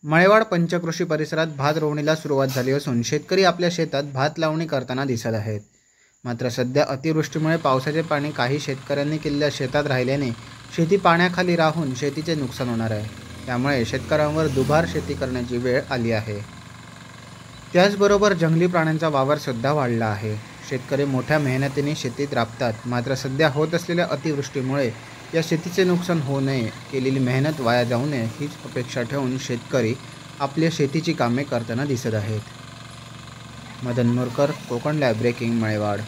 मळेवाड पंचकृषी परिसरात भात रोवणीला सुरुवात झाली असून शेतकरी आपल्या शेतात भात लावणी करताना दिसत आहेत. मात्र सध्या अतिवृष्टीमुळे पावसाचे पाणी काही शेतकऱ्यांनी केलेल्या शेतात राहिल्याने शेती पाण्याखाली राहून शेतीचे नुकसान होणार आहे. त्यामुळे शेतकऱ्यांवर दुबार शेती करण्याची वेळ आली आहे. त्याचबरोबर जंगली प्राण्यांचा वावर सुद्धा वाढला आहे. शेतकरी मोठ्या मेहनतीने शेतीत राबतात, मात्र सध्या होत असलेल्या अतिवृष्टीमुळे या शेतीचे नुकसान होऊ नये, केलेली मेहनत वाया जाऊ नये हीच अपेक्षा ठेवून शेतकरी आपल्या शेतीची कामे करताना दिसत आहेत. Madan Morkar, Konkan live breaking, Malewad.